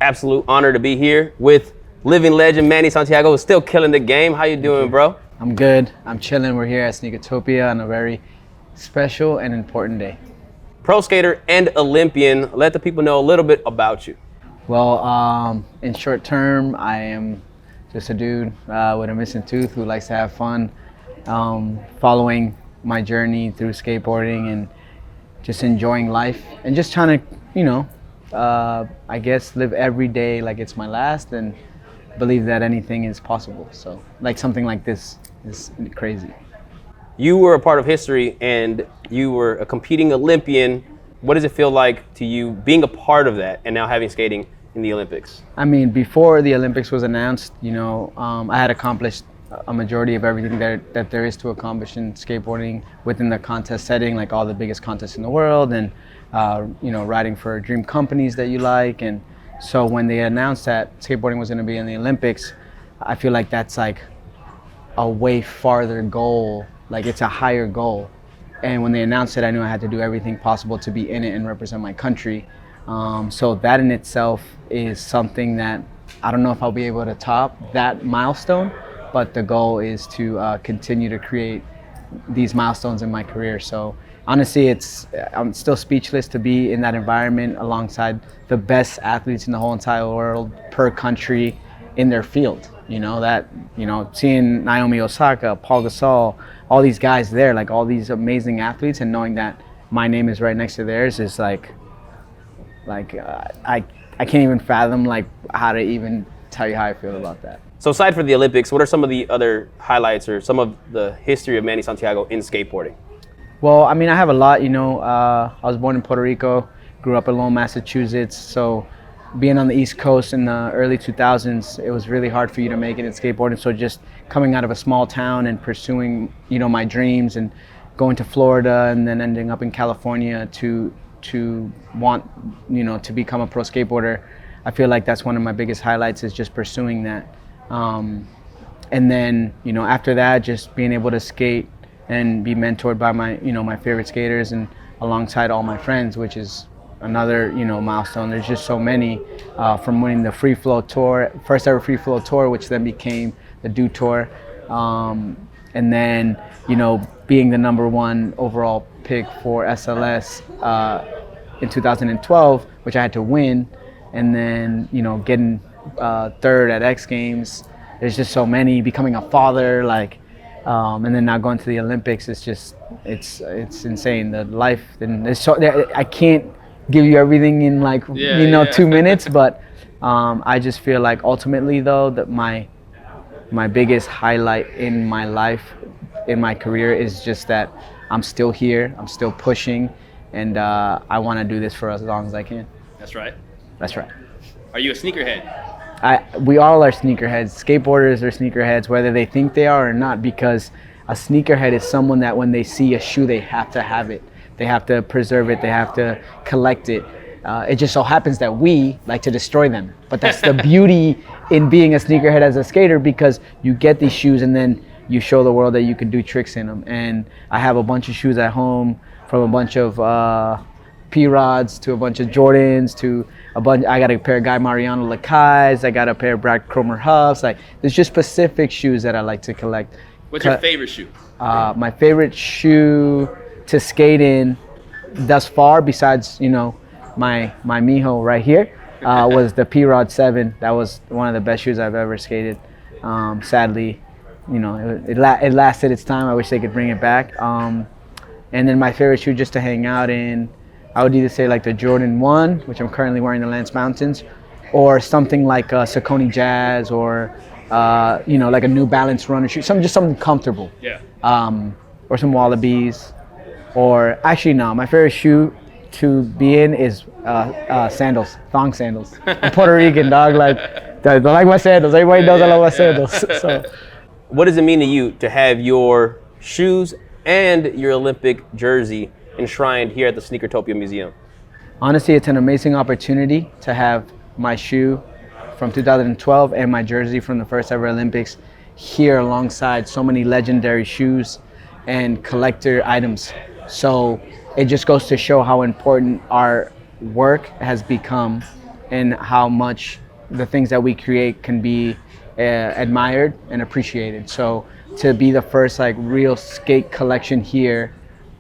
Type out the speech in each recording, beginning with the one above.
Absolute honor to be here with living legend Manny Santiago, who's still killing the game. How you doing, bro? I'm good. I'm chilling. We're here at Sneakertopia on a very special and important day. Pro skater and Olympian. Let the people know a little bit about you. Well, in short term, I am just a dude with a missing tooth who likes to have fun, following my journey through skateboarding and just enjoying life and just trying to, I guess live every day like it's my last and believe that anything is possible. So like something like this is crazy. You were a part of history and you were a competing Olympian. What does it feel like to you being a part of that and now having skating in the Olympics? I mean, before the Olympics was announced, I had accomplished a majority of everything that there is to accomplish in skateboarding within the contest setting, like all the biggest contests in the world, and riding for dream companies that you like. And so when they announced that skateboarding was going to be in the Olympics, I feel like that's like a way farther goal, like it's a higher goal. And when they announced it, I knew I had to do everything possible to be in it and represent my country. So that in itself is something that I don't know if I'll be able to top that milestone, but the goal is to continue to create these milestones in my career. So honestly, I'm still speechless to be in that environment alongside the best athletes in the whole entire world per country in their field. Seeing Naomi Osaka, Paul Gasol, all these guys there, like all these amazing athletes, and knowing that my name is right next to theirs is I can't even fathom like how to even tell you how I feel about that. So aside from the Olympics, what are some of the other highlights or some of the history of Manny Santiago in skateboarding? Well, I mean, I have a lot. I was born in Puerto Rico, grew up in Lowell, Massachusetts. So being on the East Coast in the early 2000s, it was really hard for you to make it in skateboarding. So just coming out of a small town and pursuing, my dreams and going to Florida and then ending up in California to want, to become a pro skateboarder. I feel like that's one of my biggest highlights is just pursuing that. And then, after that, just being able to skate and be mentored by my favorite skaters and alongside all my friends, which is another, milestone. There's just so many, from winning the Free Flow Tour, first ever Free Flow Tour, which then became the Do Tour. And then, being the #1 overall pick for SLS in 2012, which I had to win. And then, getting third at X Games. There's just so many, becoming a father, and then now going to the Olympics. It's insane. The life, and I can't give you everything in 2 minutes, but I just feel like ultimately though that my biggest highlight in my life, in my career, is just that I'm still here, I'm still pushing, and I want to do this for as long as I can. That's right. That's right. Are you a sneakerhead? We all are sneakerheads. Skateboarders are sneakerheads, whether they think they are or not, because a sneakerhead is someone that when they see a shoe, they have to have it. They have to preserve it. They have to collect it. It just so happens that we like to destroy them. But that's the beauty in being a sneakerhead as a skater, because you get these shoes and then you show the world that you can do tricks in them. And I have a bunch of shoes at home, from a bunch of P-Rods to a bunch of Jordans to I got a pair of Guy Mariano Lakais. I got a pair of Brad Cromer Huffs. There's just specific shoes that I like to collect. What's your favorite shoe? My favorite shoe to skate in thus far, besides my mijo right here, was the P-Rod 7. That was one of the best shoes I've ever skated. Sadly, it lasted its time. I wish they could bring it back. And then my favorite shoe just to hang out in, I would either say like the Jordan 1, which I'm currently wearing, the Lance Mountains, or something like a Saucony Jazz, or like a New Balance runner shoe, something comfortable. Yeah. Or some Wallabies, or actually no, my favorite shoe to be in is sandals, thong sandals. I'm Puerto Rican, dog. I like my sandals. Everybody knows I love my sandals. So, what does it mean to you to have your shoes and your Olympic jersey enshrined here at the Sneakertopia Museum? Honestly, it's an amazing opportunity to have my shoe from 2012 and my jersey from the first ever Olympics here alongside so many legendary shoes and collector items. So it just goes to show how important our work has become in how much the things that we create can be admired and appreciated. So to be the first like real skate collection here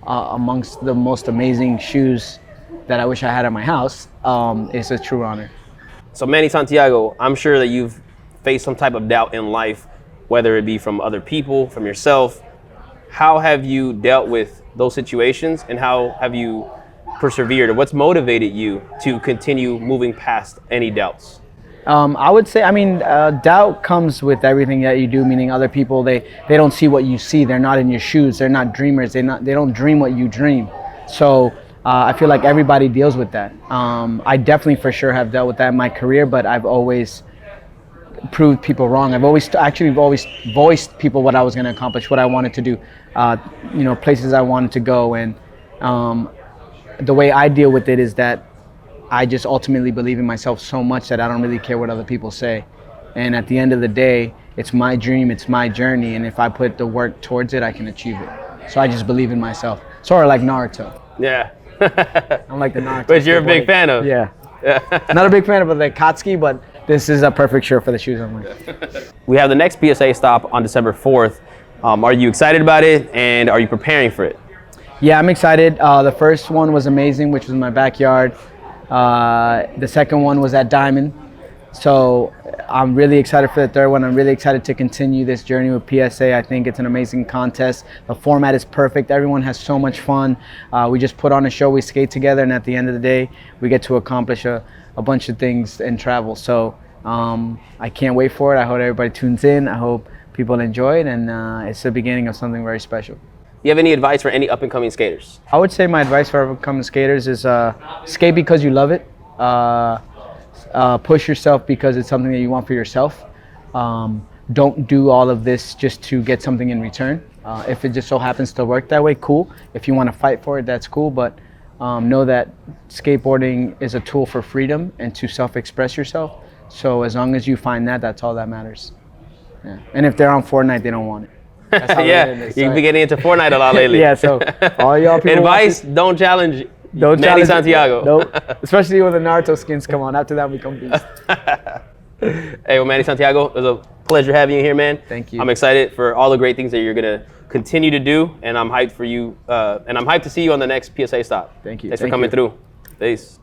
amongst the most amazing shoes that I wish I had at my house is a true honor. So Manny Santiago, I'm sure that you've faced some type of doubt in life, whether it be from other people, from yourself. How have you dealt with those situations, and how have you persevered, or what's motivated you to continue moving past any doubts? I would say, doubt comes with everything that you do, meaning other people, they don't see what you see. They're not in your shoes. They're not dreamers. They don't dream what you dream. So I feel like everybody deals with that. I definitely for sure have dealt with that in my career, but I've always proved people wrong. I've always voiced people what I was going to accomplish, what I wanted to do, places I wanted to go. And the way I deal with it is that I just ultimately believe in myself so much that I don't really care what other people say. And at the end of the day, it's my dream, it's my journey, and if I put the work towards it, I can achieve it. So I just believe in myself. Sort of like Naruto. Yeah. I'm like the Naruto. But you're a big fan of. Yeah. Not a big fan of the Katsuki, but this is a perfect shirt for the shoes I'm wearing. We have the next PSA stop on December 4th. Are you excited about it, and are you preparing for it? Yeah, I'm excited. The first one was amazing, which was in my backyard. The second one was at Diamond. So I'm really excited for the third one. I'm really excited to continue this journey with PSA. I think it's an amazing contest. The format is perfect. Everyone has so much fun. We just put on a show, we skate together, and at the end of the day, we get to accomplish a bunch of things and travel. So I can't wait for it. I hope everybody tunes in. I hope people enjoy it, and it's the beginning of something very special. Do you have any advice for any up-and-coming skaters? I would say my advice for up-and-coming skaters is skate because you love it. Push yourself because it's something that you want for yourself. Don't do all of this just to get something in return. If it just so happens to work that way, cool. If you want to fight for it, that's cool. But know that skateboarding is a tool for freedom and to self-express yourself. So as long as you find that, that's all that matters. Yeah. And if they're on Fortnite, they don't want it. Yeah, you've been getting into Fortnite a lot lately. Yeah, so all y'all people advice, don't challenge Manny Santiago. Nope. Especially when the Naruto skins come on. After that, we come beast. Hey, well, Manny Santiago, it was a pleasure having you here, man. Thank you. I'm excited for all the great things that you're going to continue to do, and I'm hyped for you, and I'm hyped to see you on the next PSA stop. Thank you. Thanks for coming through. Peace.